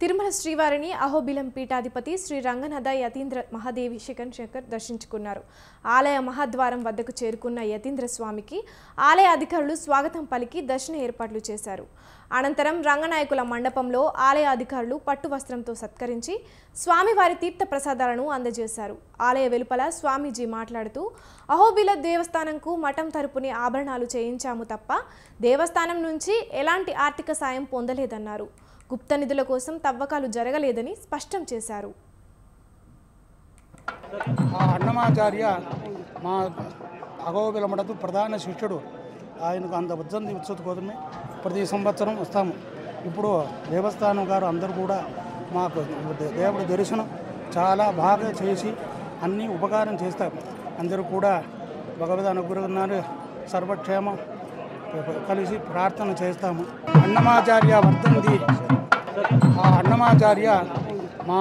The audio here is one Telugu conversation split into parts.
తిరుమల శ్రీవారిని అహోబిలం పీఠాధిపతి శ్రీ రంగనాథ యతీంద్ర మహాదేవి శేఖర్ దర్శించుకున్నారు. ఆలయ మహాద్వారం వద్దకు చేరుకున్న యతీంద్ర స్వామికి ఆలయ అధికారులు స్వాగతం పలికి దర్శన ఏర్పాట్లు చేశారు. అనంతరం రంగనాయకుల మండపంలో ఆలయ అధికారులు పట్టు వస్త్రంతో సత్కరించి స్వామివారి తీర్థ ప్రసాదాలను అందజేశారు. ఆలయ వెలుపల స్వామీజీ మాట్లాడుతూ అహోబిల దేవస్థానంకు మఠం తరపుని ఆభరణాలు చేయించాము తప్ప దేవస్థానం నుంచి ఎలాంటి ఆర్థిక సాయం పొందలేదన్నారు. గుప్త నిధుల కోసం తవ్వకాలు జరగలేదని స్పష్టం చేశారు. అన్నమాచార్య మా అహోబిల మఠం ప్రధాన శిష్యుడు. ఆయనకు అంత ఉజ్జంతి ఉత్సవం కోసమే ప్రతి సంవత్సరం వస్తాము. ఇప్పుడు దేవస్థానం గారు అందరూ కూడా మాకు దేవుడి దర్శనం చాలా బాగా చేసి అన్ని ఉపకారం చేస్తారు. అందరూ కూడా భగవద్ అనుగ్రహాన్ని సర్వక్షేమం కలిసి ప్రార్థన చేస్తాము. అన్నమాచార్య వర్ధంతి. అన్నమాచార్య మా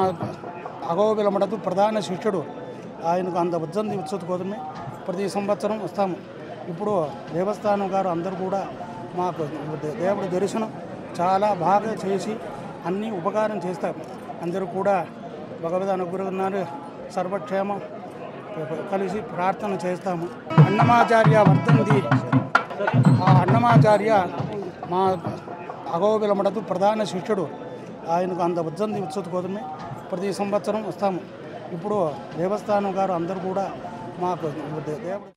అహోబిల మఠం ప్రధాన శిష్యుడు. ఆయనకు అంత ఉజ్జంతి ఉత్సవం కోసమే ప్రతి సంవత్సరం వస్తాము. ఇప్పుడు దేవస్థానం గారు అందరూ కూడా మాకు దేవుడి దర్శనం చాలా బాగా చేసి అన్ని ఉపకారం చేస్తారు. అందరూ కూడా భగవద్ అనుగ్రహాన్ని సర్వక్షేమం కలిసి ప్రార్థన చేస్తాము. అన్నమాచార్య వర్ధంతి. అన్నమాచార్య మా అహోబిల మఠం ప్రధాన శిష్యుడు. ఆయనకు అంత ఉజ్జంతి ఉత్సవం కోసమే ప్రతి సంవత్సరం వస్తాము. ఇప్పుడు దేవస్థానం గారు అందరూ కూడా మాకు దేవుడు